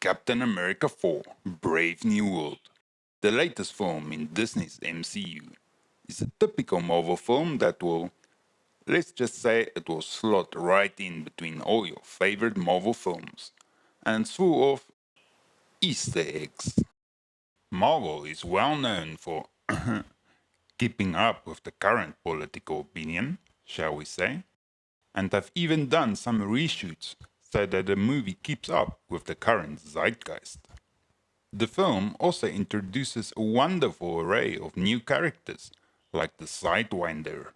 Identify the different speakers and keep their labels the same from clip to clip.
Speaker 1: Captain America 4 Brave New World. The latest film in Disney's MCU is a typical Marvel film that will, let's just say, it will slot right in between all your favorite Marvel films, and it's full of Easter eggs. Marvel is well known for keeping up with the current political opinion, shall we say, and have even done some reshoots so that the movie keeps up with the current zeitgeist. The film also introduces a wonderful array of new characters, like the Sidewinder,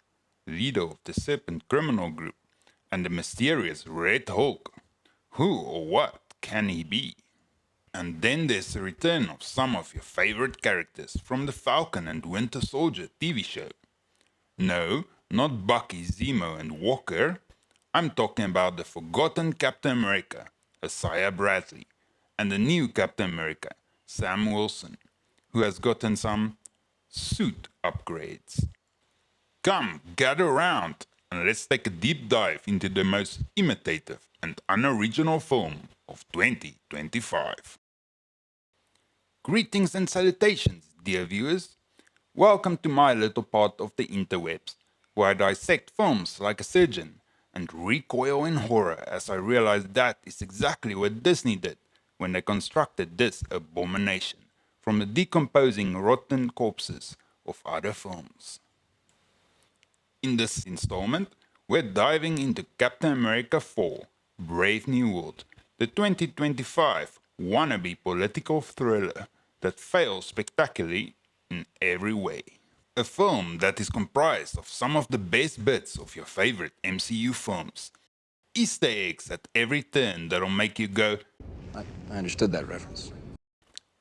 Speaker 1: leader of the Serpent Criminal Group, and the mysterious Red Hulk. Who or what can he be? And then there's the return of some of your favorite characters from the Falcon and Winter Soldier TV show. No, not Bucky, Zemo, and Walker. I'm talking about the forgotten Captain America, Isaiah Bradley, and the new Captain America, Sam Wilson, who has gotten some suit upgrades. Come, gather around, and let's take a deep dive into the most imitative and unoriginal film of 2025. Greetings and salutations, dear viewers. Welcome to my little part of the interwebs, where I dissect films like a surgeon and recoil in horror as I realize that is exactly what Disney did when they constructed this abomination from the decomposing rotten corpses of other films. In this installment, we're diving into Captain America 4 Brave New World, the 2025 wannabe political thriller that fails spectacularly in every way. A film that is comprised of some of the best bits of your favorite MCU films. Easter eggs at every turn that'll make you go,
Speaker 2: I understood that reference.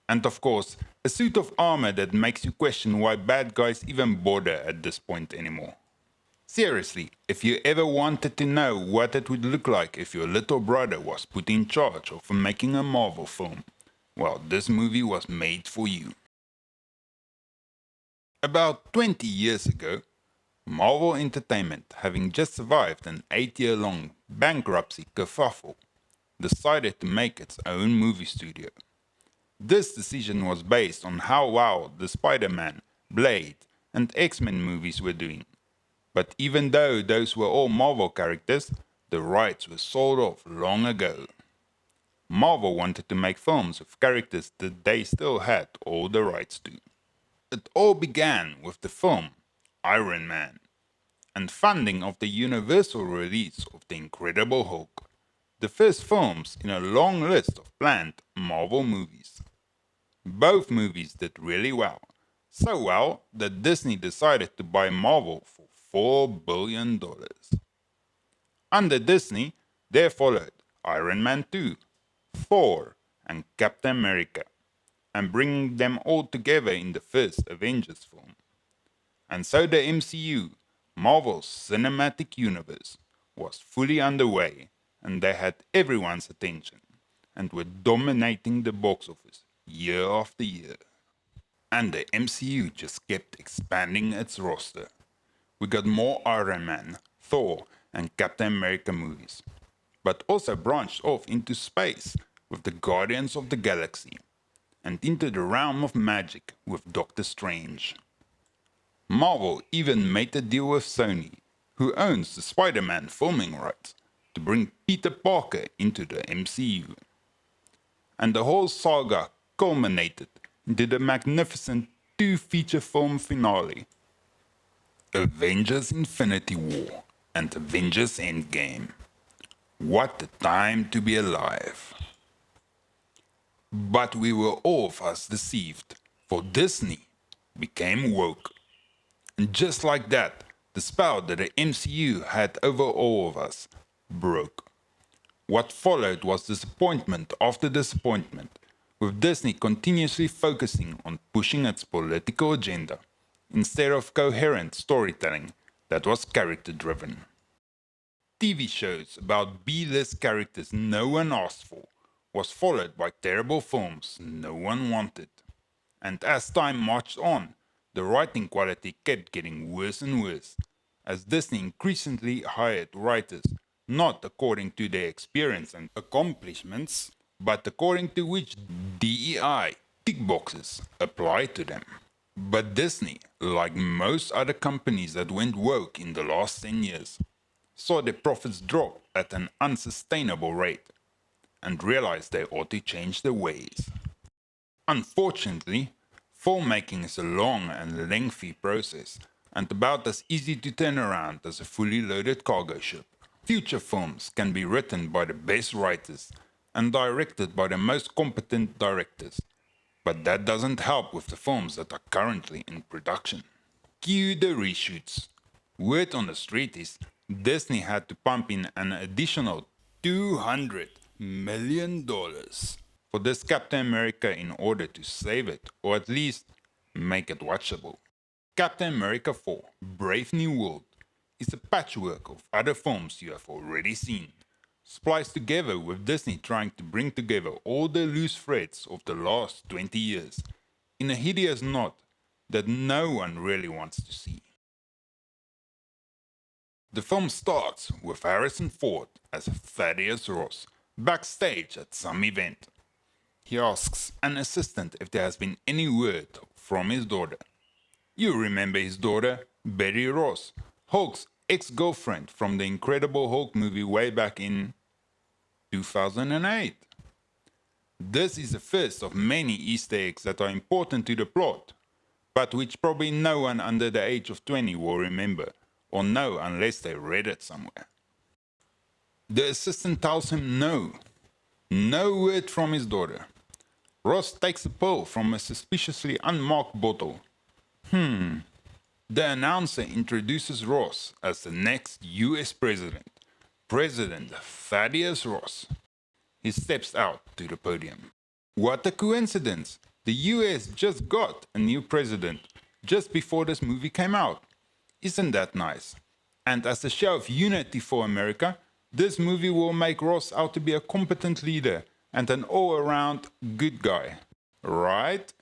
Speaker 1: and of course, a suit of armor that makes you question why bad guys even bother at this point anymore. Seriously, if you ever wanted to know what it would look like if your little brother was put in charge of making a Marvel film, well, this movie was made for you. About 20 years ago, Marvel Entertainment, having just survived an 8-year-long bankruptcy kerfuffle, decided to make its own movie studio. This decision was based on how well the Spider-Man, Blade, and X-Men movies were doing. But even though those were all Marvel characters, the rights were sold off long ago. Marvel wanted to make films with characters that they still had all the rights to. It all began with the film Iron Man and funding of the Universal release of The Incredible Hulk, the first films in a long list of planned Marvel movies. Both movies did really well, so well that Disney decided to buy Marvel for $4 billion. Under Disney, there followed Iron Man 2, Thor, and Captain America, and bringing them all together in the first Avengers film. And so the MCU, Marvel's cinematic universe, was fully underway, and they had everyone's attention, and were dominating the box office year after year. And the MCU just kept expanding its roster. We got more Iron Man, Thor, and Captain America movies, but also branched off into space with the Guardians of the Galaxy, and into the realm of magic with Doctor Strange. Marvel even made a deal with Sony, who owns the Spider-Man filming rights, to bring Peter Parker into the MCU. And the whole saga culminated into the magnificent 2-feature film finale, Avengers Infinity War and Avengers Endgame. What a time to be alive. But we were all of us deceived, for Disney became woke. And just like that, the spell that the MCU had over all of us broke. What followed was disappointment after disappointment, with Disney continuously focusing on pushing its political agenda, instead of coherent storytelling that was character-driven. TV shows about B-list characters no one asked for was followed by terrible films no one wanted. And as time marched on, the writing quality kept getting worse and worse, as Disney increasingly hired writers not according to their experience and accomplishments, but according to which DEI tick boxes apply to them. But Disney, like most other companies that went woke in the last 10 years, saw their profits drop at an unsustainable rate and realized they ought to change their ways. Unfortunately, filmmaking is a long and lengthy process and about as easy to turn around as a fully loaded cargo ship. Future films can be written by the best writers and directed by the most competent directors, but that doesn't help with the films that are currently in production. Cue the reshoots. Word on the street is Disney had to pump in an additional $200 million for this Captain America in order to save it, or at least make it watchable. Captain America 4 Brave New World is a patchwork of other films you have already seen, spliced together with Disney trying to bring together all the loose threads of the last 20 years in a hideous knot that no one really wants to see. The film starts with Harrison Ford as Thaddeus Ross backstage at some event. He asks an assistant if there has been any word from his daughter. You remember his daughter, Betty Ross, Hulk's ex-girlfriend from the Incredible Hulk movie way back in 2008. This is the first of many Easter eggs that are important to the plot, but which probably no one under the age of 20 will remember, or know unless they read it somewhere. The assistant tells him no. No word from his daughter. Ross takes a pill from a suspiciously unmarked bottle. The announcer introduces Ross as the next US president, President Thaddeus Ross. He steps out to the podium. What a coincidence! The US just got a new president just before this movie came out. Isn't that nice? And as a show of unity for America, this movie will make Ross out to be a competent leader and an all-around good guy. Right?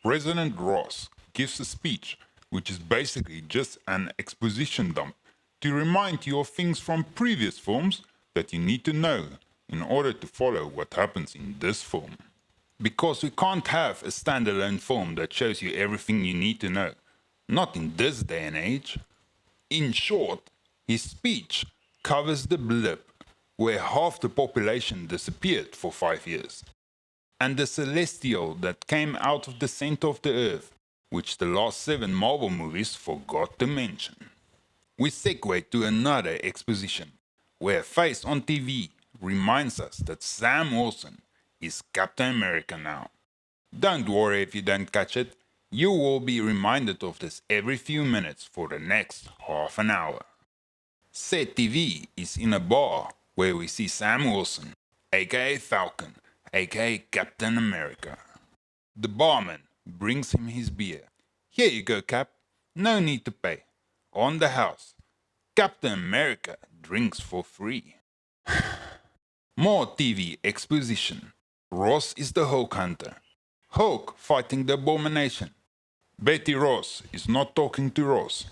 Speaker 1: President Ross gives a speech, which is basically just an exposition dump, to remind you of things from previous films that you need to know in order to follow what happens in this film. Because we can't have a standalone film that shows you everything you need to know. Not in this day and age. In short, his speech covers the blip where half the population disappeared for 5 years, and the celestial that came out of the center of the earth, which the last 7 Marvel movies forgot to mention. We segue to another exposition, where a face on TV reminds us that Sam Wilson is Captain America now. Don't worry if you don't catch it, you will be reminded of this every few minutes for the next half an hour. Set TV is in a bar where we see Sam Wilson, aka Falcon, aka Captain America. The barman brings him his beer. Here you go, Cap. No need to pay. On the house. Captain America drinks for free. More TV exposition. Ross is the Hulk hunter. Hulk fighting the Abomination. Betty Ross is not talking to Ross.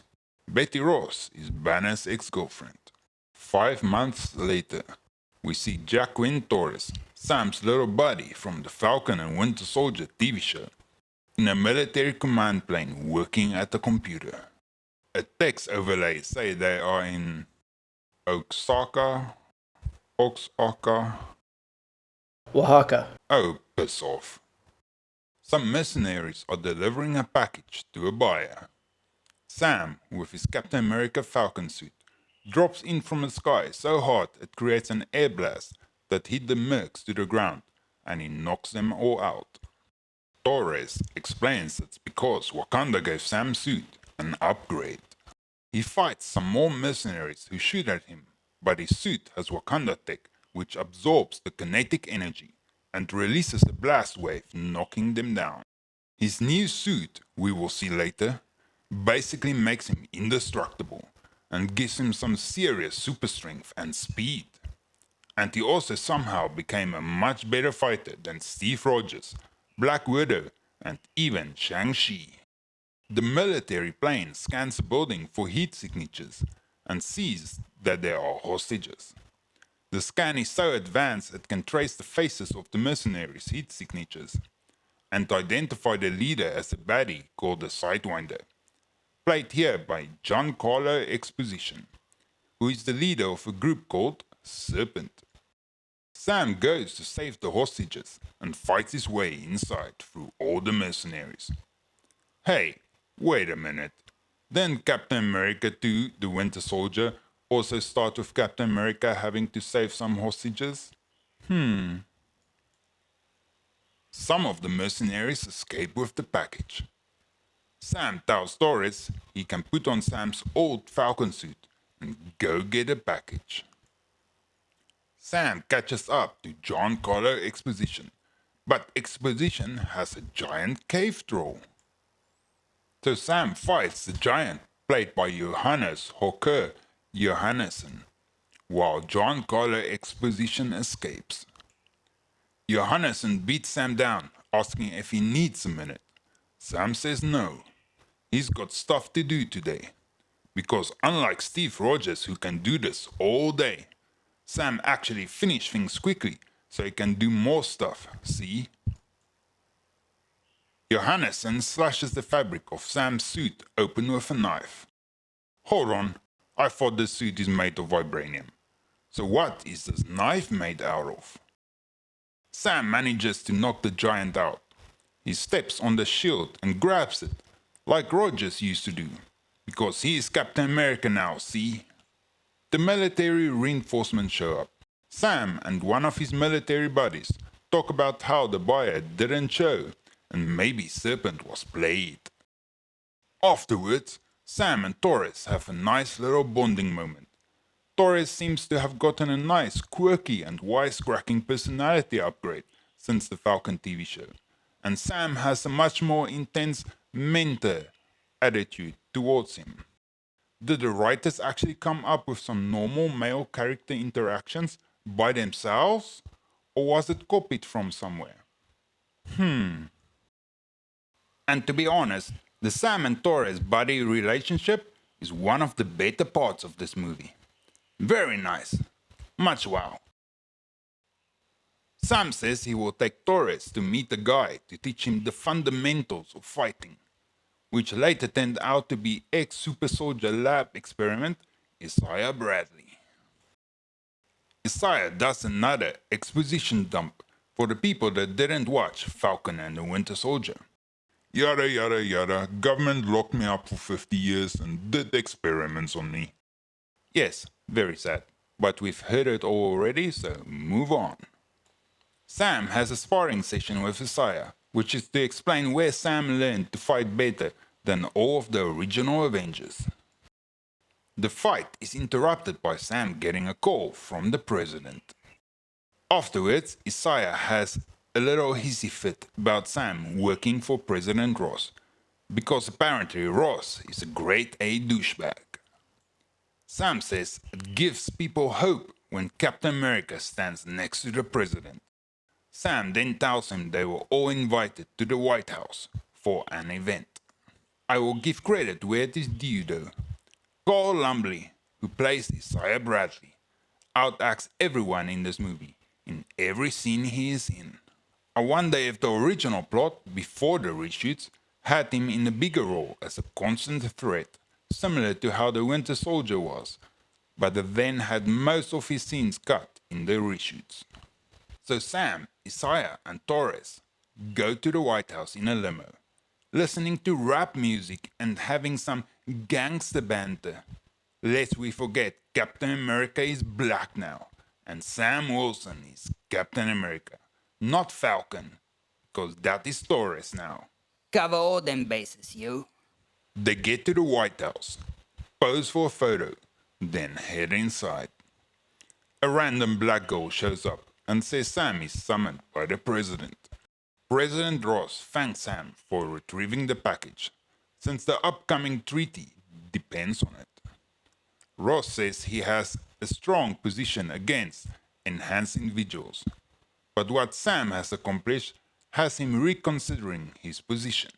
Speaker 1: Betty Ross is Banner's ex-girlfriend. 5 months later, we see Jacqueline Torres, Sam's little buddy from the Falcon and Winter Soldier TV show, in a military command plane working at a computer. A text overlay say they are in Oaxaca.
Speaker 3: Oaxaca.
Speaker 1: Oh, piss off. Some mercenaries are delivering a package to a buyer. Sam, with his Captain America Falcon suit, drops in from the sky so hard it creates an air blast that hit the mercs to the ground and he knocks them all out. Torres explains it's because Wakanda gave Sam's suit an upgrade. He fights some more mercenaries who shoot at him, but his suit has Wakanda tech which absorbs the kinetic energy and releases a blast wave knocking them down. His new suit, we will see later, basically makes him indestructible and gives him some serious super strength and speed. And he also somehow became a much better fighter than Steve Rogers, Black Widow, and even Shang-Chi. The military plane scans the building for heat signatures and sees that there are hostages. The scan is so advanced it can trace the faces of the mercenaries' heat signatures and identify the leader as a baddie called the Sidewinder, played here by Giancarlo Exposition, who is the leader of a group called Serpent. Sam goes to save the hostages and fights his way inside through all the mercenaries. Hey, wait a minute. Didn't Captain America 2, the Winter Soldier, also start with Captain America having to save some hostages? Some of the mercenaries escape with the package. Sam tells Torres he can put on Sam's old Falcon suit and go get a package. Sam catches up to Giancarlo Exposition, but Exposition has a giant cave troll. So Sam fights the giant, played by Johannes Hocker Johannesson, while Giancarlo Exposition escapes. Johannesson beats Sam down, asking if he needs a minute. Sam says no. He's got stuff to do today. Because unlike Steve Rogers, who can do this all day, Sam actually finishes things quickly so he can do more stuff, see? Johannesson slashes the fabric of Sam's suit open with a knife. Hold on, I thought the suit is made of vibranium. So what is this knife made out of? Sam manages to knock the giant out. He steps on the shield and grabs it, like Rogers used to do, because he is Captain America now, see? The military reinforcements show up. Sam and one of his military buddies talk about how the buyer didn't show and maybe Serpent was played. Afterwards, Sam and Torres have a nice little bonding moment. Torres seems to have gotten a nice, quirky and wisecracking personality upgrade since the Falcon TV show, and Sam has a much more intense mentor attitude towards him. Did the writers actually come up with some normal male character interactions by themselves, or was it copied from somewhere? And to be honest, the Sam and Torres buddy relationship is one of the better parts of this movie. Very nice. Much wow. Sam says he will take Torres to meet a guy to teach him the fundamentals of fighting, which later turned out to be ex-super soldier lab experiment Isaiah Bradley. Isaiah does another exposition dump for the people that didn't watch Falcon and the Winter Soldier. Yada yada yada, government locked me up for 50 years and did experiments on me. Yes, very sad, but we've heard it all already, so move on. Sam has a sparring session with Isaiah, which is to explain where Sam learned to fight better than all of the original Avengers. The fight is interrupted by Sam getting a call from the president. Afterwards, Isaiah has a little hissy fit about Sam working for President Ross, because apparently Ross is a grade A douchebag. Sam says it gives people hope when Captain America stands next to the president. Sam then tells him they were all invited to the White House for an event. I will give credit where it is due though. Carl Lumbly, who plays Isaiah Bradley, outacts everyone in this movie, in every scene he is in. I wonder if the original plot, before the reshoots, had him in a bigger role as a constant threat, similar to how the Winter Soldier was, but then had most of his scenes cut in the reshoots. So Sam, Isaiah and Torres go to the White House in a limo, listening to rap music and having some gangster banter. Lest we forget Captain America is black now, and Sam Wilson is Captain America, not Falcon, because that is Torres now.
Speaker 4: Cover all them bases, you.
Speaker 1: They get to the White House, pose for a photo, then head inside. A random black girl shows up and says Sam is summoned by the president. President Ross thanks Sam for retrieving the package, since the upcoming treaty depends on it. Ross says he has a strong position against enhanced individuals, but what Sam has accomplished has him reconsidering his position.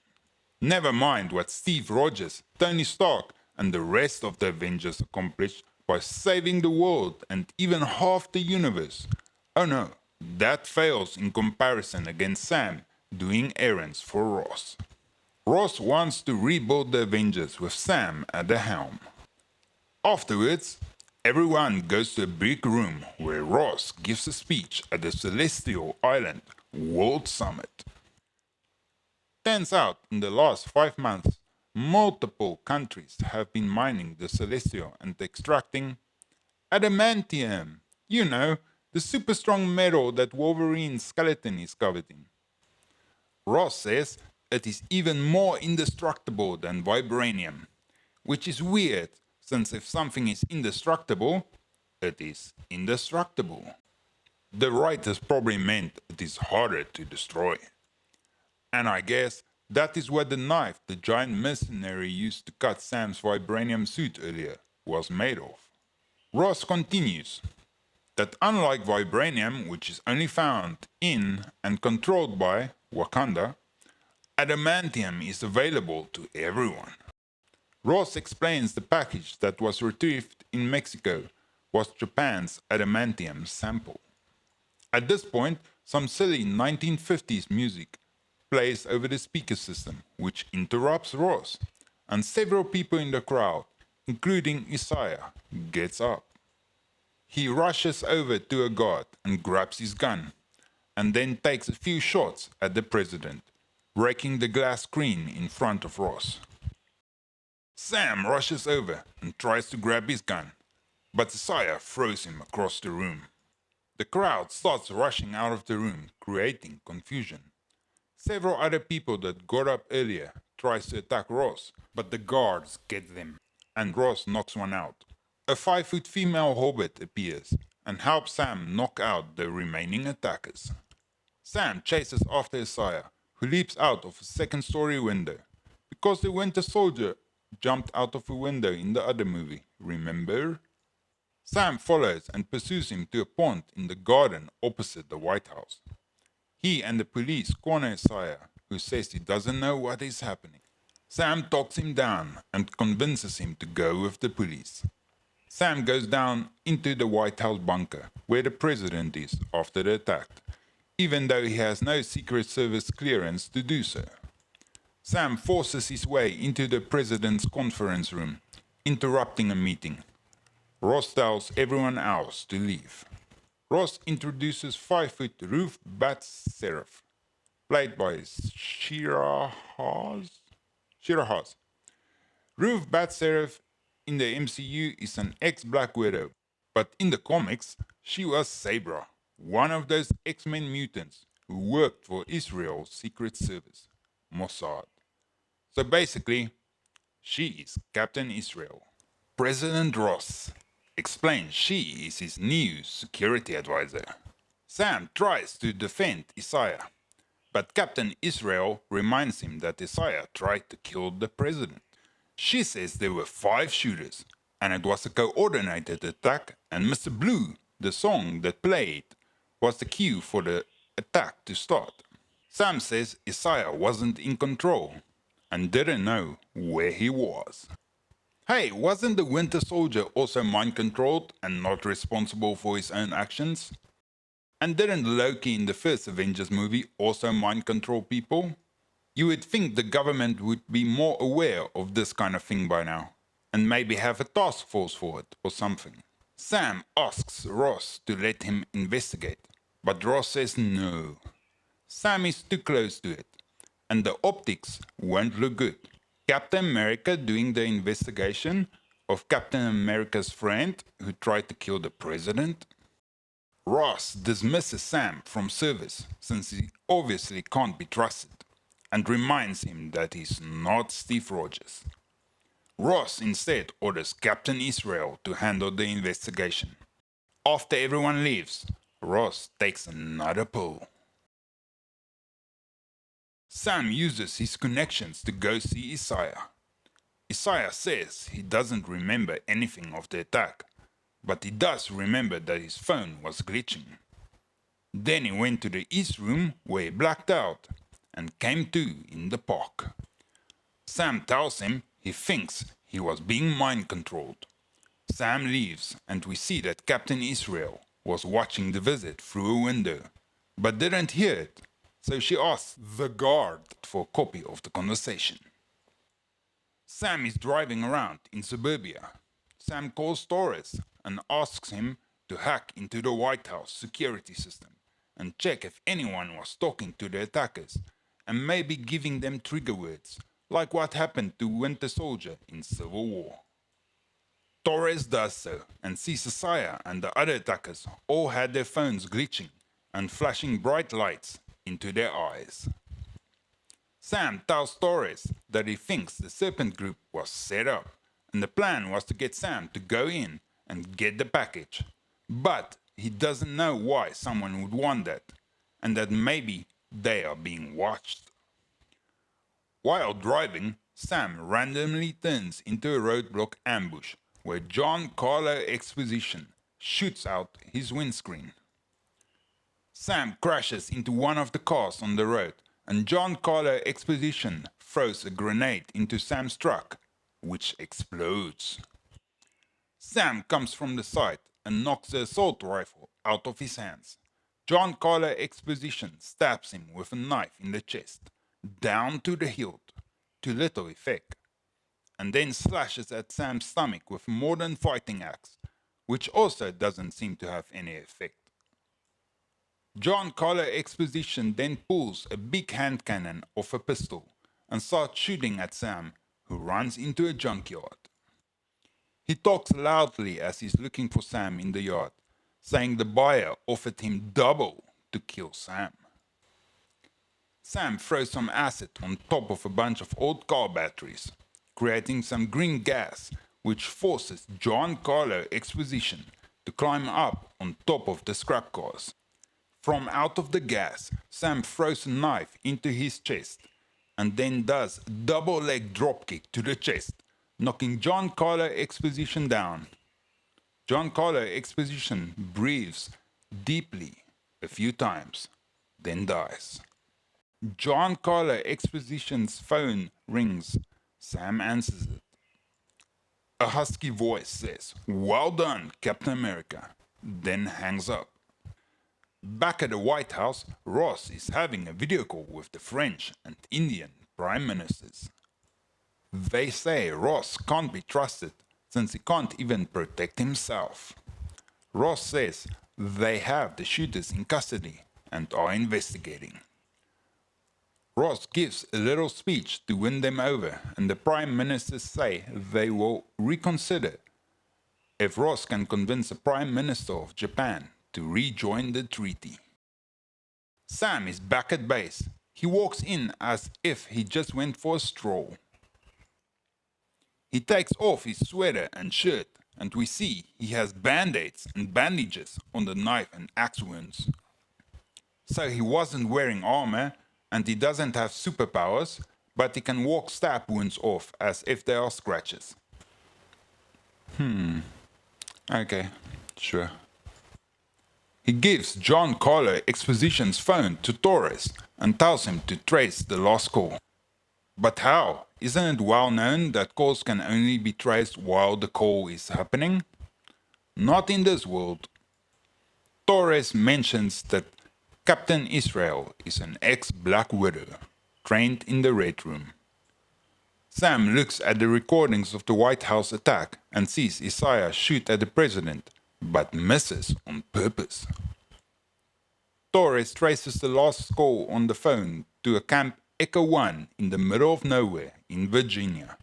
Speaker 1: Never mind what Steve Rogers, Tony Stark, and the rest of the Avengers accomplished by saving the world and even half the universe. Oh no, that fails in comparison against Sam doing errands for Ross. Ross wants to rebuild the Avengers with Sam at the helm. Afterwards, everyone goes to a big room where Ross gives a speech at the Celestial Island World Summit. Turns out, in the last 5 months, multiple countries have been mining the Celestial and extracting adamantium. You know, the super strong metal that Wolverine's skeleton is covered in. Ross says it is even more indestructible than vibranium, which is weird since if something is indestructible, it is indestructible. The writers probably meant it is harder to destroy. And I guess that is what the knife the giant mercenary used to cut Sam's vibranium suit earlier was made of. Ross continues that unlike vibranium, which is only found in and controlled by Wakanda, adamantium is available to everyone. Ross explains the package that was retrieved in Mexico was Japan's adamantium sample. At this point, some silly 1950s music plays over the speaker system, which interrupts Ross, and several people in the crowd, including Isaiah, gets up. He rushes over to a guard and grabs his gun, and then takes a few shots at the president, breaking the glass screen in front of Ross. Sam rushes over and tries to grab his gun, but Isaiah throws him across the room. The crowd starts rushing out of the room, creating confusion. Several other people that got up earlier tries to attack Ross, but the guards get them, and Ross knocks one out. A 5-foot female hobbit appears and helps Sam knock out the remaining attackers. Sam chases after Isaiah, who leaps out of a second-story window, because the Winter Soldier jumped out of a window in the other movie, remember? Sam follows and pursues him to a pond in the garden opposite the White House. He and the police corner Isaiah, who says he doesn't know what is happening. Sam talks him down and convinces him to go with the police. Sam goes down into the White House bunker, where the president is after the attack, even though he has no Secret Service clearance to do so. Sam forces his way into the president's conference room, interrupting a meeting. Ross tells everyone else to leave. Ross introduces 5-foot Ruth Bat-Seraph, played by Shira Haas. Ruth Bat-Seraph in the MCU is an ex-Black Widow, but in the comics, she was Sabra, one of those X-Men mutants who worked for Israel's Secret Service, Mossad. So basically, she is Captain Israel. President Ross explains she is his new security advisor. Sam tries to defend Isaiah, but Captain Israel reminds him that Isaiah tried to kill the president. She says there were 5 shooters, and it was a coordinated attack, and Mr. Blue, the song that played, was the cue for the attack to start. Sam says Isaiah wasn't in control, and didn't know where he was. Hey, wasn't the Winter Soldier also mind-controlled and not responsible for his own actions? And didn't Loki in the first Avengers movie also mind-control people? You would think the government would be more aware of this kind of thing by now, and maybe have a task force for it or something. Sam asks Ross to let him investigate, but Ross says no. Sam is too close to it, and the optics won't look good. Captain America doing the investigation of Captain America's friend who tried to kill the president? Ross dismisses Sam from service since he obviously can't be trusted, and reminds him that he's not Steve Rogers. Ross instead orders Captain Israel to handle the investigation. After everyone leaves, Ross takes another pull. Sam uses his connections to go see Isaiah. Isaiah says he doesn't remember anything of the attack, but he does remember that his phone was glitching. Then he went to the East Room where he blacked out and came to in the park. Sam tells him he thinks he was being mind controlled. Sam leaves and we see that Captain Israel was watching the visit through a window, but didn't hear it, so she asks the guard for a copy of the conversation. Sam is driving around in suburbia. Sam calls Torres and asks him to hack into the White House security system and check if anyone was talking to the attackers and maybe giving them trigger words, like what happened to Winter Soldier in Civil War. Torres does so and sees Isaiah and the other attackers all had their phones glitching and flashing bright lights into their eyes. Sam tells Torres that he thinks the Serpent Group was set up and the plan was to get Sam to go in and get the package, but he doesn't know why someone would want that and that maybe they are being watched. While driving, Sam randomly turns into a roadblock ambush where Giancarlo Exposition shoots out his windscreen. Sam crashes into one of the cars on the road and Giancarlo Exposition throws a grenade into Sam's truck, which explodes. Sam comes from the side and knocks the assault rifle out of his hands. Giancarlo Exposition stabs him with a knife in the chest, down to the hilt, to little effect, and then slashes at Sam's stomach with a modern fighting axe, which also doesn't seem to have any effect. Giancarlo Exposition then pulls a big hand cannon off a pistol and starts shooting at Sam, who runs into a junkyard. He talks loudly as he's looking for Sam in the yard, saying the buyer offered him double to kill Sam. Sam throws some acid on top of a bunch of old car batteries, creating some green gas which forces Giancarlo Exposition to climb up on top of the scrap cars. From out of the gas, Sam throws a knife into his chest and then does a double leg dropkick to the chest, knocking Giancarlo Exposition down. Giancarlo Exposition breathes deeply a few times, then dies. Giancarlo Exposition's phone rings. Sam answers it. A husky voice says, "Well done, Captain America," then hangs up. Back at the White House, Ross is having a video call with the French and Indian prime ministers. They say Ross can't be trusted since he can't even protect himself. Ross says they have the shooters in custody and are investigating. Ross gives a little speech to win them over, and the prime ministers say they will reconsider if Ross can convince the prime minister of Japan to rejoin the treaty. Sam is back at base. He walks in as if he just went for a stroll. He takes off his sweater and shirt, and we see he has band-aids and bandages on the knife and axe wounds. So he wasn't wearing armor, and he doesn't have superpowers, but he can walk stab wounds off as if they are scratches. Okay, sure. He gives Giancarlo Exposition's phone to Torres and tells him to trace the lost call. But how? Isn't it well known that calls can only be traced while the call is happening? Not in this world. Torres mentions that Captain Israel is an ex-Black Widow, trained in the Red Room. Sam looks at the recordings of the White House attack and sees Isaiah shoot at the president, but misses on purpose. Torres traces the last call on the phone to a Camp Echo 1 in the middle of nowhere in Virginia.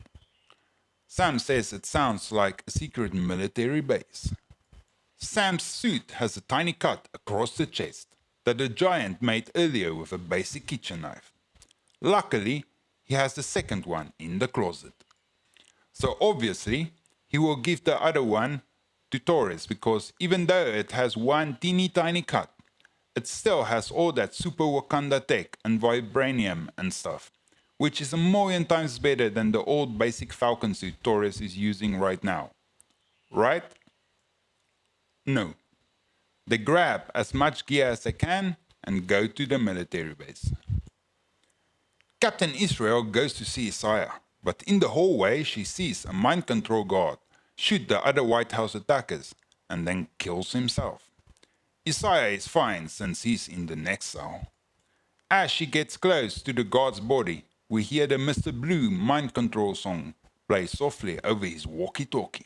Speaker 1: Sam says it sounds like a secret military base. Sam's suit has a tiny cut across the chest that the giant made earlier with a basic kitchen knife. Luckily, he has the second one in the closet. So obviously, he will give the other one to Torres because even though it has one teeny tiny cut, it still has all that super Wakanda tech and vibranium and stuff, which is a million times better than the old basic Falcon suit Torres is using right now. Right? No. They grab as much gear as they can and go to the military base. Captain Israel goes to see Isaiah, but in the hallway she sees a mind control guard shoot the other White House attackers, and then kills himself. Isaiah is fine since he's in the next cell. As she gets close to the guard's body, we hear the Mr. Blue mind control song play softly over his walkie-talkie.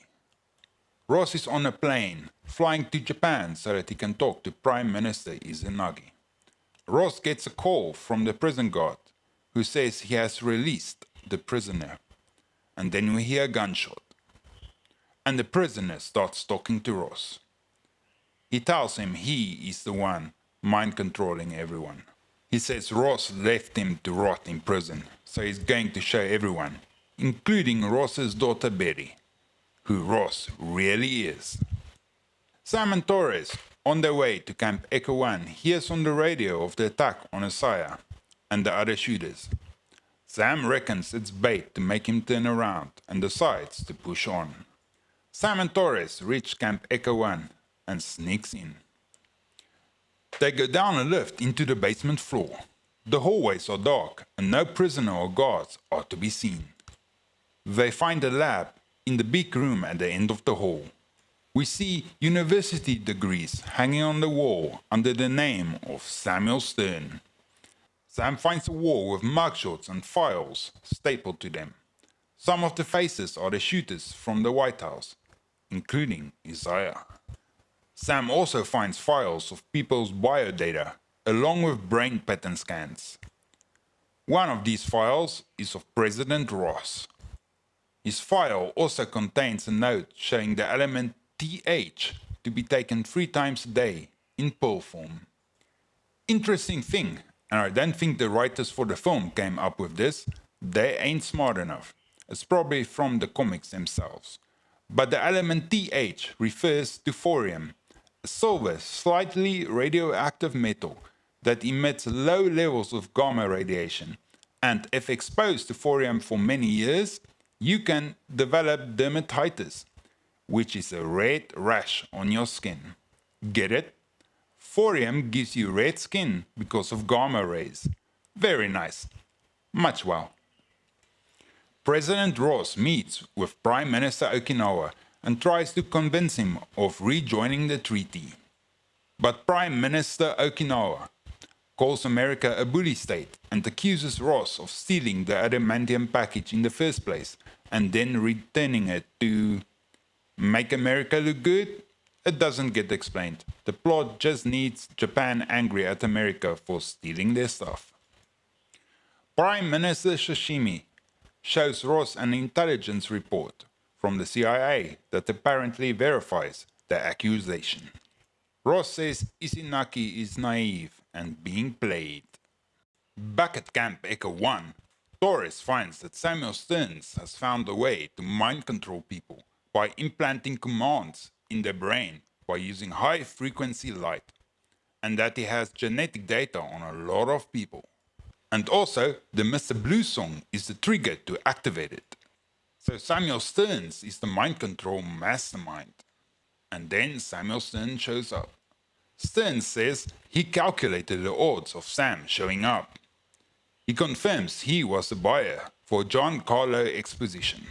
Speaker 1: Ross is on a plane, flying to Japan so that he can talk to Prime Minister Izanagi. Ross gets a call from the prison guard, who says he has released the prisoner. And then we hear a gunshot. And the prisoner starts talking to Ross. He tells him he is the one mind controlling everyone. He says Ross left him to rot in prison, so he's going to show everyone, including Ross's daughter Betty, who Ross really is. Sam and Torres, on their way to Camp Echo 1, hears on the radio of the attack on Isaiah and the other shooters. Sam reckons it's bait to make him turn around and decides to push on. Sam and Torres reach Camp Echo 1 and sneaks in. They go down a lift into the basement floor. The hallways are dark and no prisoner or guards are to be seen. They find a lab in the big room at the end of the hall. We see university degrees hanging on the wall under the name of Samuel Stern. Sam finds a wall with mugshots and files stapled to them. Some of the faces are the shooters from the White House, including Isaiah. Sam also finds files of people's biodata, along with brain pattern scans. One of these files is of President Ross. His file also contains a note showing the element TH to be taken 3 times a day in pill form. Interesting thing, and I don't think the writers for the film came up with this, they ain't smart enough. It's probably from the comics themselves. But the element TH refers to thorium, a silver, slightly radioactive metal that emits low levels of gamma radiation, and if exposed to thorium for many years, you can develop dermatitis, which is a red rash on your skin. Get it? Thorium gives you red skin because of gamma rays. Very nice. Much well. President Ross meets with Prime Minister Okinawa and tries to convince him of rejoining the treaty. But Prime Minister Okinawa calls America a bully state and accuses Ross of stealing the adamantium package in the first place and then returning it to make America look good. It doesn't get explained. The plot just needs Japan angry at America for stealing their stuff. Prime Minister Sashimi shows Ross an intelligence report from the CIA that apparently verifies the accusation. Ross says Izanagi is naive and being played. Back at Camp Echo 1, Torres finds that Samuel Stearns has found a way to mind control people by implanting commands in their brain by using high-frequency light, and that he has genetic data on a lot of people. And also, the Mr. Blue song is the trigger to activate it. So Samuel Stearns is the mind control mastermind. And then Samuel Stearns shows up. Stearns says he calculated the odds of Sam showing up. He confirms he was the buyer for Giancarlo Exposition.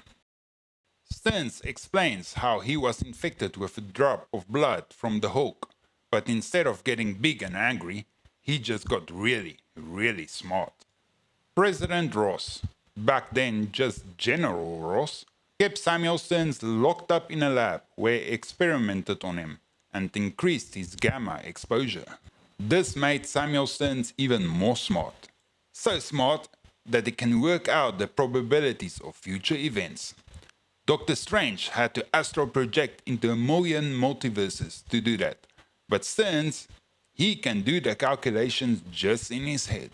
Speaker 1: Stearns explains how he was infected with a drop of blood from the Hulk, but instead of getting big and angry, he just got really, really smart. President Ross, back then just General Ross, kept Samuel Stearns locked up in a lab where he experimented on him and increased his gamma exposure. This made Samuel Stearns even more smart. So smart that he can work out the probabilities of future events. Doctor Strange had to astral project into 1,000,000 multiverses to do that, but Stearns, he can do the calculations just in his head.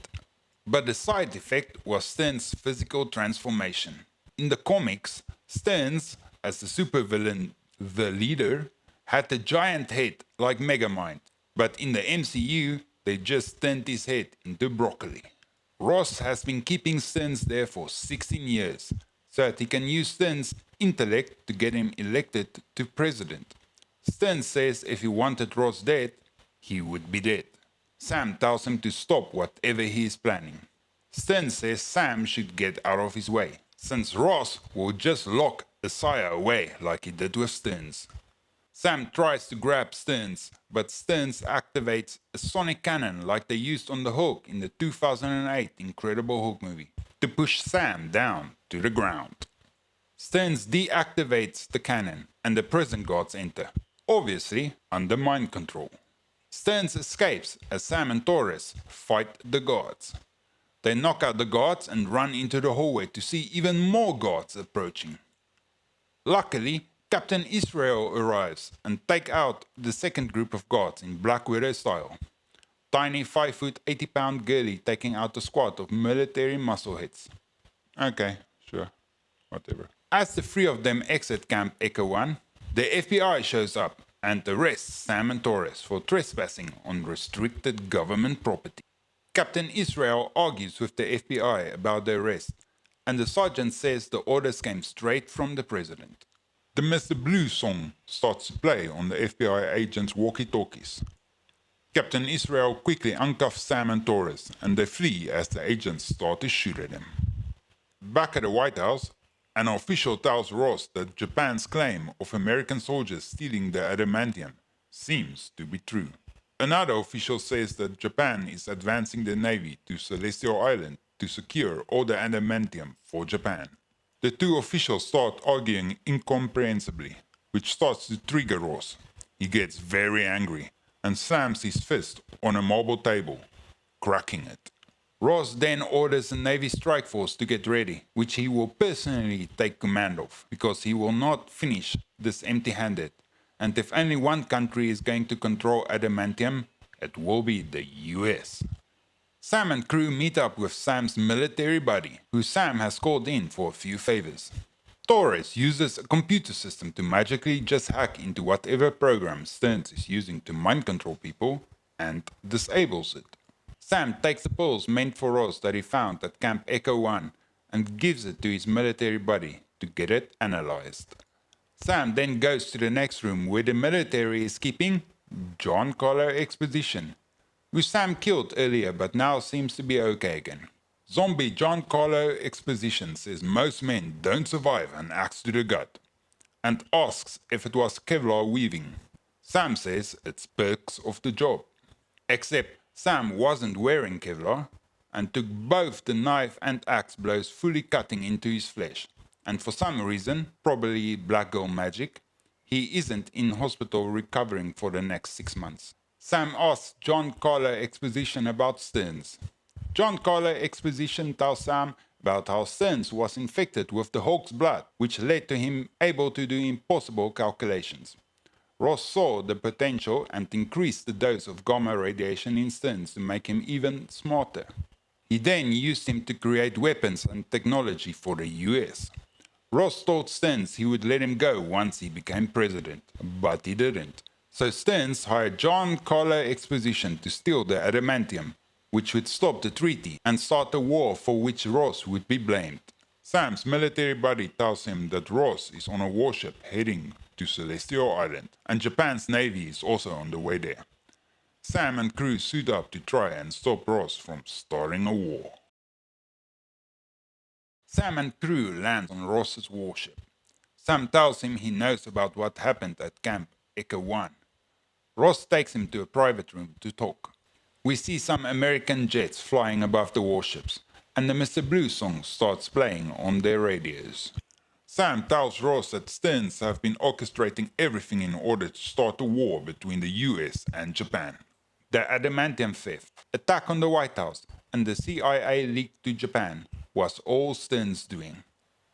Speaker 1: But the side effect was Stearns' physical transformation. In the comics, Stearns, as the supervillain, the leader, had a giant head like Megamind, but in the MCU, they just turned his head into broccoli. Ross has been keeping Stearns there for 16 years, so that he can use Stearns' intellect to get him elected to president. Stearns says if he wanted Ross dead, he would be dead. Sam tells him to stop whatever he is planning. Stearns says Sam should get out of his way, since Ross will just lock a sire away like he did with Stearns. Sam tries to grab Stearns, but Stearns activates a sonic cannon like they used on the Hulk in the 2008 Incredible Hulk movie to push Sam down to the ground. Stearns deactivates the cannon and the prison guards enter, obviously under mind control. Stearns escapes as Sam and Torres fight the guards. They knock out the guards and run into the hallway to see even more guards approaching. Luckily, Captain Israel arrives and takes out the second group of guards in Black Widow style. Tiny 5 foot 80 pound girlie taking out a squad of military muscleheads. Okay, sure, whatever. As the three of them exit Camp Echo 1, the FBI shows up and arrests Sam and Torres for trespassing on restricted government property. Captain Israel argues with the FBI about the arrest, and the sergeant says the orders came straight from the president. The Mr. Blue song starts to play on the FBI agent's walkie-talkies. Captain Israel quickly uncuffs Sam and Torres, and they flee as the agents start to shoot at them. Back at the White House, an official tells Ross that Japan's claim of American soldiers stealing the adamantium seems to be true. Another official says that Japan is advancing the navy to Celestial Island to secure all the adamantium for Japan. The two officials start arguing incomprehensibly, which starts to trigger Ross. He gets very angry and slams his fist on a marble table, cracking it. Ross then orders a Navy strike force to get ready, which he will personally take command of, because he will not finish this empty-handed. And if only one country is going to control adamantium, it will be the US. Sam and crew meet up with Sam's military buddy, who Sam has called in for a few favors. Torres uses a computer system to magically just hack into whatever program Stearns is using to mind control people and disables it. Sam takes the pills meant for Ross that he found at Camp Echo 1 and gives it to his military buddy to get it analyzed. Sam then goes to the next room where the military is keeping John Carlo Exposition, who Sam killed earlier but now seems to be okay again. Zombie John Carlo Exposition says most men don't survive an axe to the gut, and asks if it was Kevlar weaving. Sam says it's perks of the job. Except Sam wasn't wearing Kevlar, and took both the knife and axe blows fully cutting into his flesh, and for some reason, probably black girl magic, he isn't in hospital recovering for the next 6 months. Sam asks John Carlo Exposition about Stearns. John Carlo Exposition tells Sam about how Stearns was infected with the Hulk's blood, which led to him able to do impossible calculations. Ross saw the potential and increased the dose of gamma radiation in Stearns to make him even smarter. He then used him to create weapons and technology for the US. Ross told Stearns he would let him go once he became president, but he didn't. So Stearns hired John Carlo Exposition to steal the adamantium, which would stop the treaty and start a war for which Ross would be blamed. Sam's military buddy tells him that Ross is on a warship heading to Celestial Island, and Japan's navy is also on the way there. Sam and crew suit up to try and stop Ross from starting a war. Sam and crew land on Ross's warship. Sam tells him he knows about what happened at Camp Echo 1. Ross takes him to a private room to talk. We see some American jets flying above the warships, and the Mr. Blue song starts playing on their radios. Sam tells Ross that Stearns have been orchestrating everything in order to start a war between the US and Japan. The adamantium theft, attack on the White House, and the CIA leak to Japan was all Stearns' doing.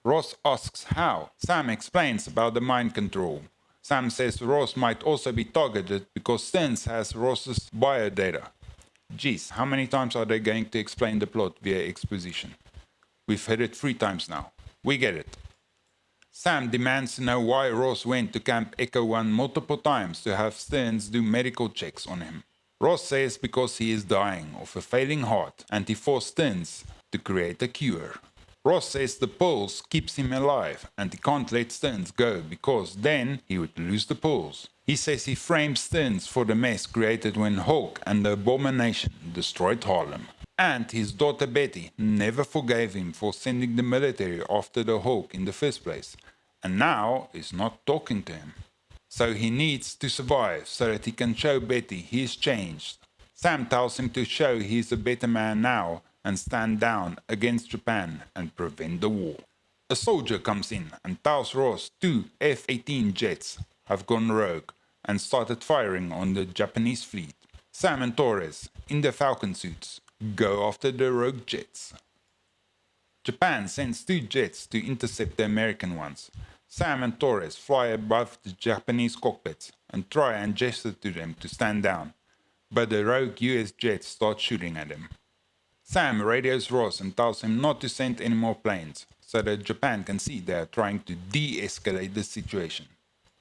Speaker 1: Ross asks how. Sam explains about the mind control. Sam says Ross might also be targeted because Stearns has Ross's biodata. Geez, how many times are they going to explain the plot via exposition? We've heard it 3 times now. We get it. Sam demands to know why Ross went to Camp Echo 1 multiple times to have Stearns do medical checks on him. Ross says because he is dying of a failing heart and he forced Stearns to create a cure. Ross says the pulse keeps him alive and he can't let Stearns go because then he would lose the pulse. He says he frames Stearns for the mess created when Hulk and the Abomination destroyed Harlem. And his daughter Betty never forgave him for sending the military after the Hulk in the first place, and now is not talking to him. So he needs to survive so that he can show Betty he's changed. Sam tells him to show he's a better man now and stand down against Japan and prevent the war. A soldier comes in and tells Ross 2 F-18 jets have gone rogue and started firing on the Japanese fleet. Sam and Torres, in their Falcon suits, go after the rogue jets. Japan sends 2 jets to intercept the American ones. Sam and Torres fly above the Japanese cockpits and try and gesture to them to stand down, but the rogue US jets start shooting at them. Sam radios Ross and tells him not to send any more planes, so that Japan can see they are trying to de-escalate the situation.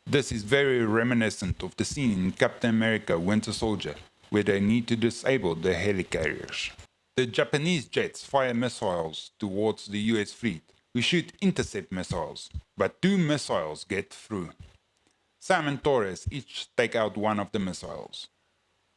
Speaker 1: This is very reminiscent of the scene in Captain America Winter Soldier, where they need to disable the helicarriers. The Japanese jets fire missiles towards the US fleet, who shoot intercept missiles, but 2 missiles get through. Sam and Torres each take out one of the missiles.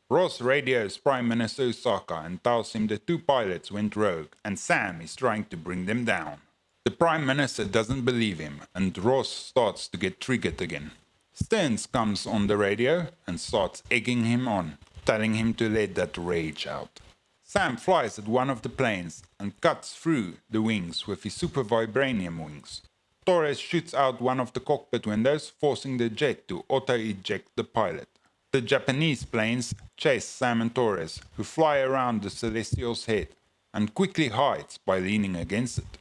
Speaker 1: Ross radios Prime Minister Osaka and tells him the 2 pilots went rogue and Sam is trying to bring them down. The Prime Minister doesn't believe him and Ross starts to get triggered again. Stearns comes on the radio and starts egging him on, telling him to let that rage out. Sam flies at one of the planes and cuts through the wings with his super vibranium wings. Torres shoots out one of the cockpit windows, forcing the jet to auto-eject the pilot. The Japanese planes chase Sam and Torres, who fly around the Celestial's head and quickly hides by leaning against it.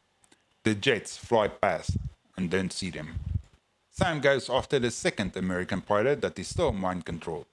Speaker 1: The jets fly past and don't see them. Sam goes after the second American pilot that is still mind-controlled.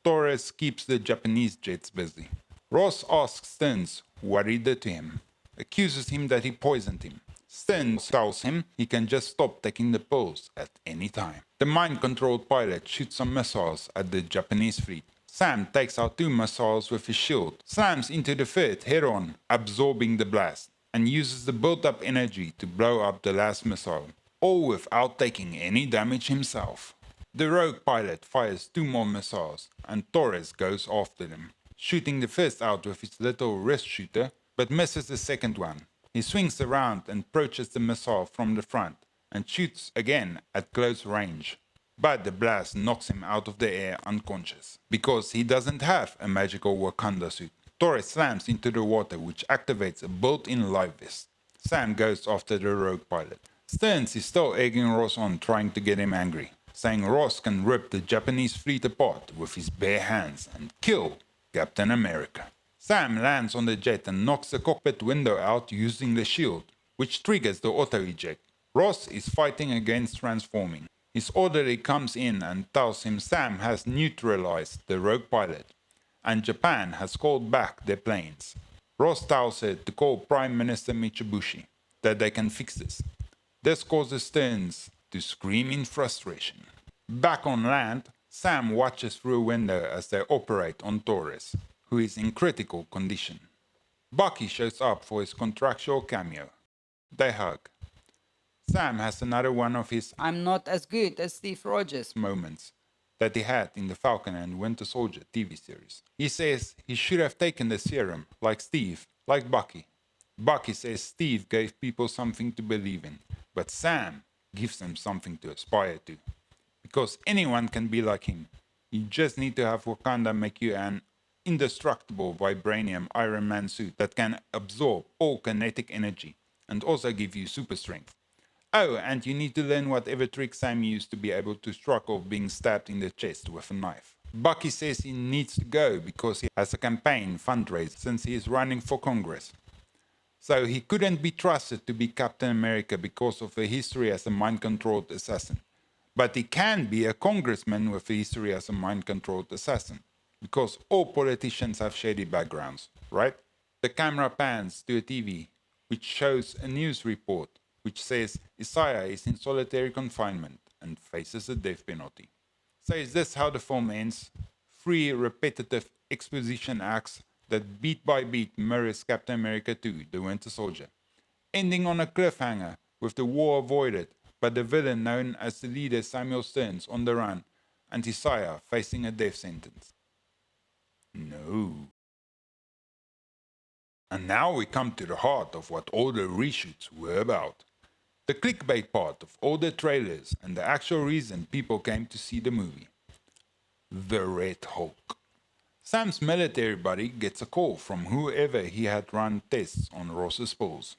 Speaker 1: Torres keeps the Japanese jets busy. Ross asks Stearns what he did to him, accuses him that he poisoned him. Stearns tells him he can just stop taking the pills at any time. The mind-controlled pilot shoots some missiles at the Japanese fleet. Sam takes out 2 missiles with his shield, slams into the third head-on, absorbing the blast, and uses the built-up energy to blow up the last missile, all without taking any damage himself. The rogue pilot fires 2 more missiles, and Torres goes after them, shooting the first out with his little wrist shooter, but misses the second one. He swings around and approaches the missile from the front and shoots again at close range. But the blast knocks him out of the air unconscious, because he doesn't have a magical Wakanda suit. Torres slams into the water, which activates a built-in life vest. Sam goes after the rogue pilot. Stearns is still egging Ross on, trying to get him angry, saying Ross can rip the Japanese fleet apart with his bare hands and kill Captain America. Sam lands on the jet and knocks the cockpit window out using the shield, which triggers the auto-eject. Ross is fighting against transforming. His orderly comes in and tells him Sam has neutralized the rogue pilot, and Japan has called back their planes. Ross tells her to call Prime Minister Mitsubishi, that they can fix this. This causes Stearns to scream in frustration. Back on land, Sam watches through a window as they operate on Torres, who is in critical condition. Bucky shows up for his contractual cameo. They hug. Sam has another one of his
Speaker 4: I'm not as good as Steve Rogers
Speaker 1: moments that he had in the Falcon and Winter Soldier TV series. He says he should have taken the serum, like Steve, like Bucky. Bucky says Steve gave people something to believe in, but Sam gives them something to aspire to. Because anyone can be like him. You just need to have Wakanda make you an indestructible vibranium Iron Man suit that can absorb all kinetic energy and also give you super strength. Oh, and you need to learn whatever trick Sam used to be able to shrug off being stabbed in the chest with a knife. Bucky says he needs to go because he has a campaign fundraiser since he is running for Congress. So he couldn't be trusted to be Captain America because of a history as a mind-controlled assassin. But he can be a congressman with a history as a mind-controlled assassin. Because all politicians have shady backgrounds, right? The camera pans to a TV, which shows a news report which says Isaiah is in solitary confinement and faces a death penalty. So is this how the film ends? 3 repetitive exposition acts that beat by beat mirrors Captain America 2, The Winter Soldier, ending on a cliffhanger with the war avoided, but the villain known as the leader Samuel Stearns on the run, and Isaiah facing a death sentence. No. And now we come to the heart of what all the reshoots were about. The clickbait part of all the trailers and the actual reason people came to see the movie. The Red Hulk. Sam's military buddy gets a call from whoever he had run tests on Ross's pills.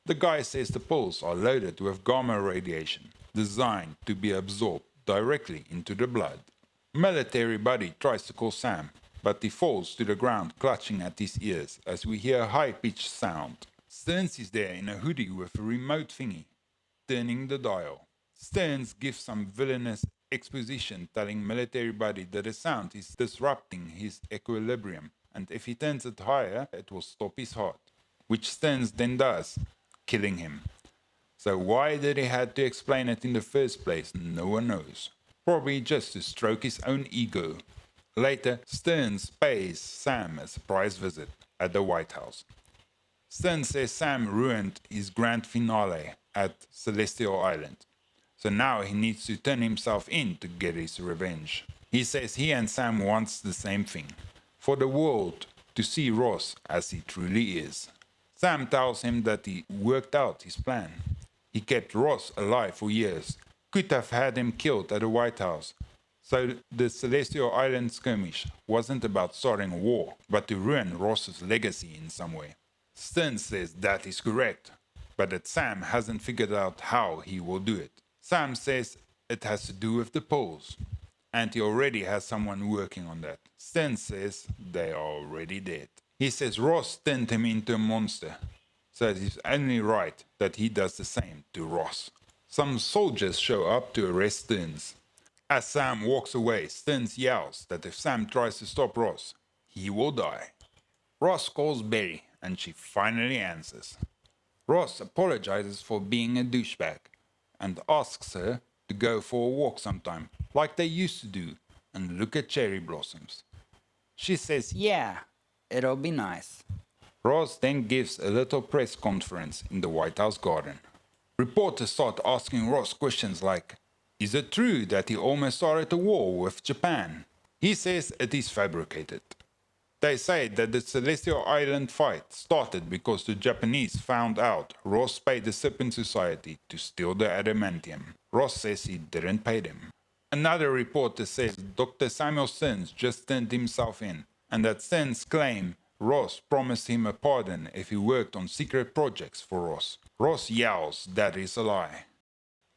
Speaker 1: The guy says the pills are loaded with gamma radiation, designed to be absorbed directly into the blood. Military buddy tries to call Sam, but he falls to the ground clutching at his ears as we hear a high-pitched sound. Stearns is there in a hoodie with a remote thingy, turning the dial. Stearns gives some villainous exposition telling military buddy that the sound is disrupting his equilibrium, and if he turns it higher, it will stop his heart, which Stearns then does, killing him. So why did he have to explain it in the first place, no one knows. Probably just to stroke his own ego. Later, Stearns pays Sam a surprise visit at the White House. Stearns says Sam ruined his grand finale at Celestial Island, so now he needs to turn himself in to get his revenge. He says he and Sam wants the same thing, for the world to see Ross as he truly is. Sam tells him that he worked out his plan. He kept Ross alive for years, could have had him killed at the White House. So the Celestial Island skirmish wasn't about starting a war, but to ruin Ross's legacy in some way. Stearns says that is correct, but that Sam hasn't figured out how he will do it. Sam says it has to do with the polls, and he already has someone working on that. Stearns says they are already dead. He says Ross turned him into a monster, so it is only right that he does the same to Ross. Some soldiers show up to arrest Stearns. As Sam walks away, Stearns yells that if Sam tries to stop Ross, he will die. Ross calls Barry, and she finally answers. Ross apologizes for being a douchebag and asks her to go for a walk sometime, like they used to do, and look at cherry blossoms. She says,
Speaker 4: Yeah, it'll be nice.
Speaker 1: Ross then gives a little press conference in the White House garden. Reporters start asking Ross questions like, is it true that he almost started a war with Japan? He says it is fabricated. They say that the Celestial Island fight started because the Japanese found out Ross paid the Serpent Society to steal the adamantium. Ross says he didn't pay them. Another reporter says Dr. Samuel Stearns just turned himself in, and that Stearns claimed Ross promised him a pardon if he worked on secret projects for Ross. Ross yells that is a lie.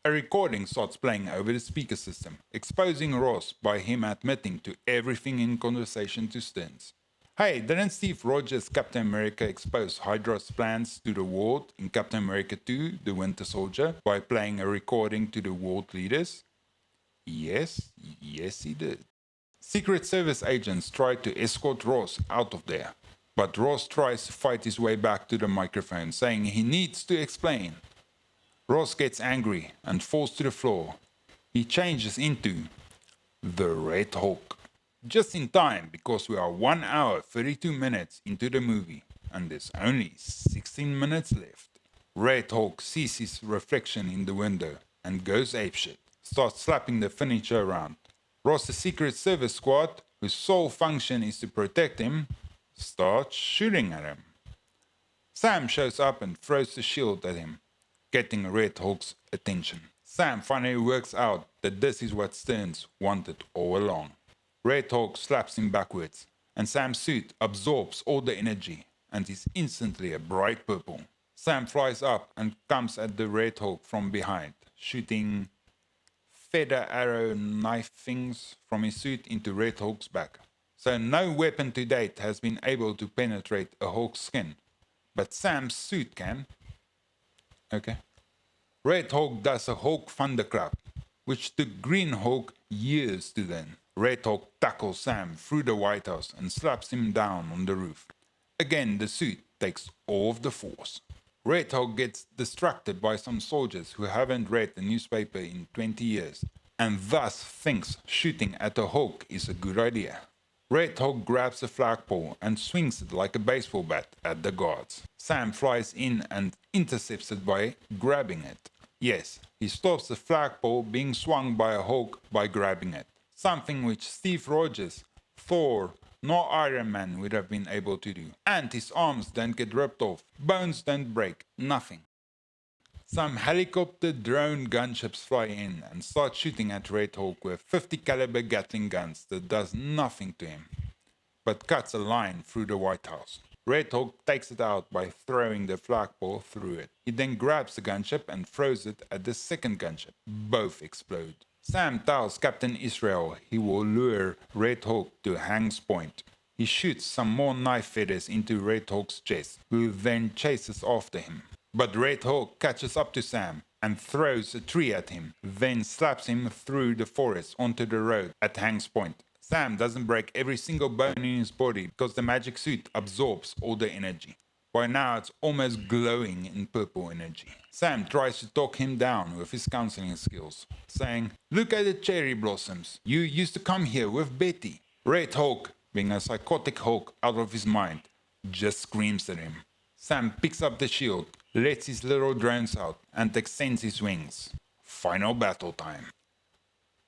Speaker 1: A recording starts playing over the speaker system, exposing Ross by him admitting to everything in conversation to Stearns. Hey, didn't Steve Rogers' Captain America expose Hydra's plans to the world in Captain America 2, The Winter Soldier, by playing a recording to the world leaders? Yes, he did. Secret Service agents tried to escort Ross out of there, but Ross tries to fight his way back to the microphone, saying he needs to explain. Ross gets angry and falls to the floor. He changes into the Red Hulk. Just in time, because we are 1 hour 32 minutes into the movie and there's only 16 minutes left. Red Hulk sees his reflection in the window and goes apeshit, starts slapping the furniture around. Ross's Secret Service squad, whose sole function is to protect him, starts shooting at him. Sam shows up and throws the shield at him, getting Red Hulk's attention. Sam finally works out that this is what Stearns wanted all along. Red Hulk slaps him backwards, and Sam's suit absorbs all the energy and is instantly a bright purple. Sam flies up and comes at the Red Hulk from behind, shooting feather arrow knife things from his suit into Red Hulk's back. So no weapon to date has been able to penetrate a Hulk's skin, but Sam's suit can. Okay. Red Hulk does a Hulk thunderclap, which took Green Hulk years to learn. Red Hulk tackles Sam through the White House and slaps him down on the roof. Again, the suit takes all of the force. Red Hulk gets distracted by some soldiers who haven't read the newspaper in 20 years, and thus thinks shooting at the Hulk is a good idea. Red Hulk grabs a flagpole and swings it like a baseball bat at the guards. Sam flies in and intercepts it by grabbing it. Yes, he stops the flagpole being swung by a Hulk by grabbing it. Something which Steve Rogers, Thor, nor Iron Man would have been able to do. And his arms don't get ripped off, bones don't break, nothing. Some helicopter drone gunships fly in and start shooting at Red Hawk with 50 caliber Gatling guns that does nothing to him, but cuts a line through the White House. Red Hawk takes it out by throwing the flagpole through it. He then grabs the gunship and throws it at the second gunship. Both explode. Sam tells Captain Israel he will lure Red Hawk to Hang's Point. He shoots some more knife feathers into Red Hawk's chest, who then chases after him. But Red Hawk catches up to Sam and throws a tree at him, then slaps him through the forest onto the road at Hang's Point. Sam doesn't break every single bone in his body because the magic suit absorbs all the energy. By now it's almost glowing in purple energy. Sam tries to talk him down with his counseling skills, saying, "Look at the cherry blossoms. You used to come here with Betty." Red Hawk, being a psychotic Hawk out of his mind, just screams at him. Sam picks up the shield, lets his little drones out, and extends his wings. Final battle time.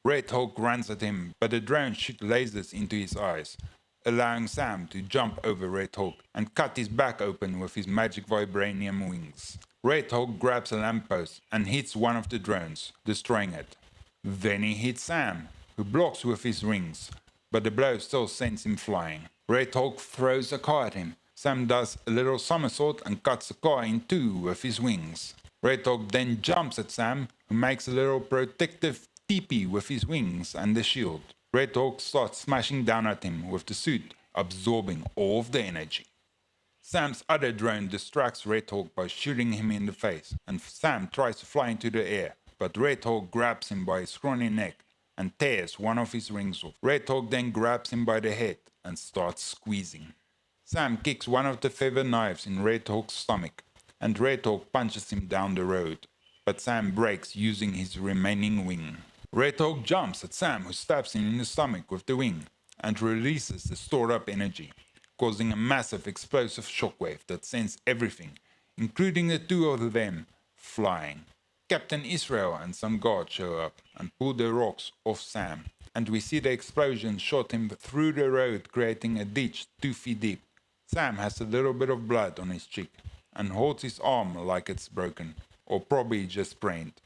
Speaker 1: Red Hawk runs at him, but the drones shoot lasers into his eyes, allowing Sam to jump over Red Hawk and cut his back open with his magic vibranium wings. Red Hawk grabs a lamppost and hits one of the drones, destroying it. Then he hits Sam, who blocks with his wings, but the blow still sends him flying. Red Hawk throws a car at him. Sam does a little somersault and cuts the car in two with his wings. Red Hawk then jumps at Sam, who makes a little protective teepee with his wings and the shield. Red Hawk starts smashing down at him with the suit, absorbing all of the energy. Sam's other drone distracts Red Hawk by shooting him in the face, and Sam tries to fly into the air, but Red Hawk grabs him by his scrawny neck and tears one of his wings off. Red Hawk then grabs him by the head and starts squeezing. Sam kicks one of the feather knives in Red Hawk's stomach, and Red Hawk punches him down the road, but Sam breaks using his remaining wing. Red Hawk jumps at Sam, who stabs him in the stomach with the wing, and releases the stored up energy, causing a massive explosive shockwave that sends everything, including the two of them, flying. Captain Israel and some guards show up and pull the rocks off Sam, and we see the explosion shot him through the road, creating a ditch 2 feet deep. Sam has a little bit of blood on his cheek and holds his arm like it's broken, or probably just sprained.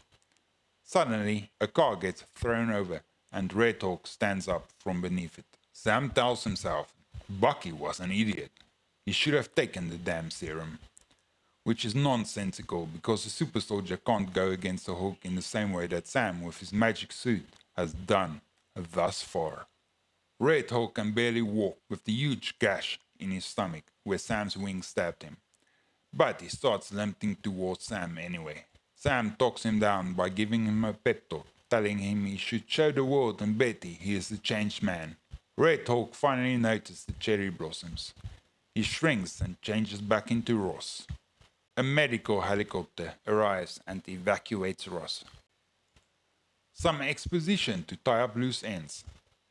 Speaker 1: Suddenly, a car gets thrown over and Red Hawk stands up from beneath it. Sam tells himself Bucky was an idiot. He should have taken the damn serum. Which is nonsensical because a super soldier can't go against a Hulk in the same way that Sam with his magic suit has done thus far. Red Hawk can barely walk with the huge gash in his stomach where Sam's wing stabbed him. But he starts limping towards Sam anyway. Sam talks him down by giving him a pep talk, telling him he should show the world and Betty he is a changed man. Red Hawk finally notices the cherry blossoms. He shrinks and changes back into Ross. A medical helicopter arrives and evacuates Ross. Some exposition to tie up loose ends.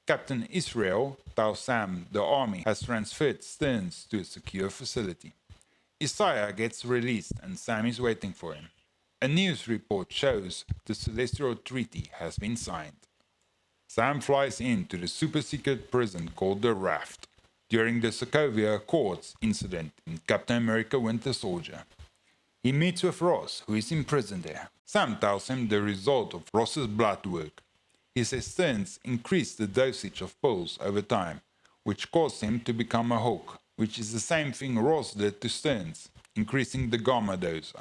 Speaker 1: Captain Israel tells Sam the army has transferred Stearns to a secure facility. Isaiah gets released and Sam is waiting for him. A news report shows the Celestial Treaty has been signed. Sam flies into the super-secret prison called the Raft during the Sokovia Accords incident in Captain America Winter Soldier. He meets with Ross, who is imprisoned there. Sam tells him the result of Ross's blood work. He says Stearns increased the dosage of pills over time, which caused him to become a Hulk, which is the same thing Ross did to Stearns, increasing the gamma dose,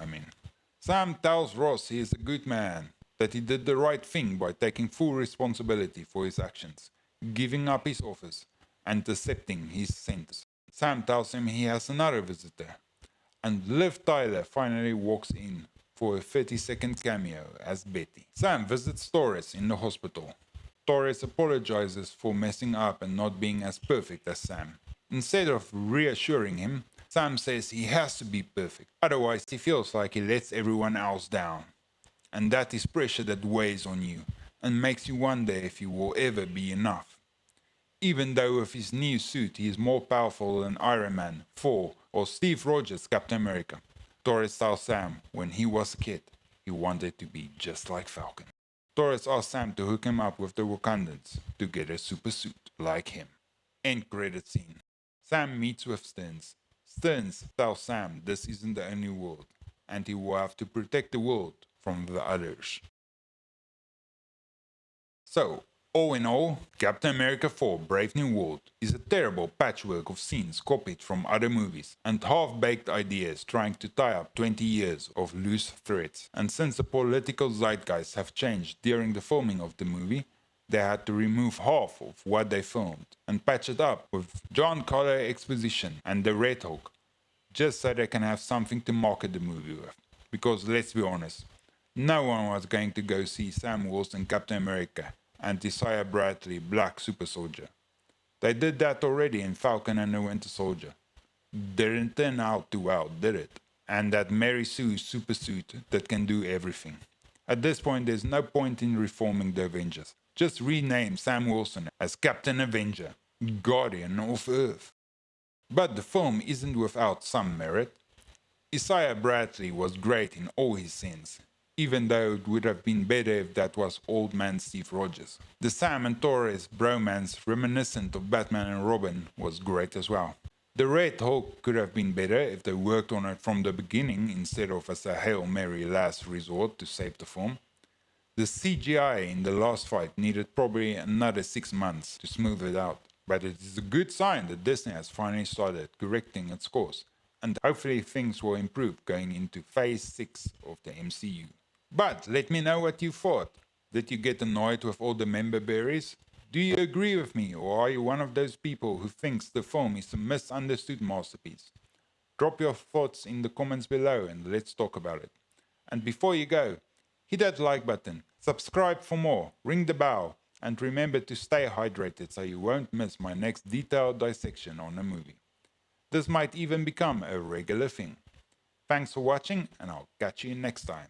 Speaker 1: Sam tells Ross he is a good man, that he did the right thing by taking full responsibility for his actions, giving up his office, and accepting his sentence. Sam tells him he has another visitor, and Liv Tyler finally walks in for a 30-second cameo as Betty. Sam visits Torres in the hospital. Torres apologizes for messing up and not being as perfect as Sam. Instead of reassuring him, Sam says he has to be perfect, otherwise he feels like he lets everyone else down. And that is pressure that weighs on you and makes you wonder if you will ever be enough. Even though with his new suit he is more powerful than Iron Man, Thor, or Steve Rogers' Captain America. Torres tells Sam when he was a kid, he wanted to be just like Falcon. Torres asks Sam to hook him up with the Wakandans to get a super suit like him. End credit scene. Sam meets with Stearns. Stearns tells Sam this isn't the only world. and he will have to protect the world from the others. So, all in all, Captain America 4 Brave New World is a terrible patchwork of scenes copied from other movies and half-baked ideas trying to tie up 20 years of loose threads. And since the political zeitgeist have changed during the filming of the movie, they had to remove half of what they filmed and patch it up with John Carter exposition and the Red Hulk, just so they can have something to market the movie with. Because let's be honest, no one was going to go see Sam Wilson Captain America and Isaiah Bradley Black Super Soldier. They did that already in Falcon and the Winter Soldier. Didn't turn out too well, did it? And that Mary Sue super suit that can do everything. At this point, there's no point in reforming the Avengers. Just rename Sam Wilson as Captain Avenger, Guardian of Earth. But the film isn't without some merit. Isaiah Bradley was great in all his scenes, even though it would have been better if that was old man Steve Rogers. The Sam and Torres bromance reminiscent of Batman and Robin was great as well. The Red Hulk could have been better if they worked on it from the beginning instead of as a Hail Mary last resort to save the film. The CGI in the last fight needed probably another 6 months to smooth it out, but it is a good sign that Disney has finally started correcting its course, and hopefully things will improve going into phase 6 of the MCU. But let me know what you thought. Did you get annoyed with all the member berries? Do you agree with me, or are you one of those people who thinks the film is a misunderstood masterpiece? Drop your thoughts in the comments below and let's talk about it. And before you go, hit that like button, subscribe for more, ring the bell, and remember to stay hydrated so you won't miss my next detailed dissection on a movie. This might even become a regular thing. Thanks for watching, and I'll catch you next time.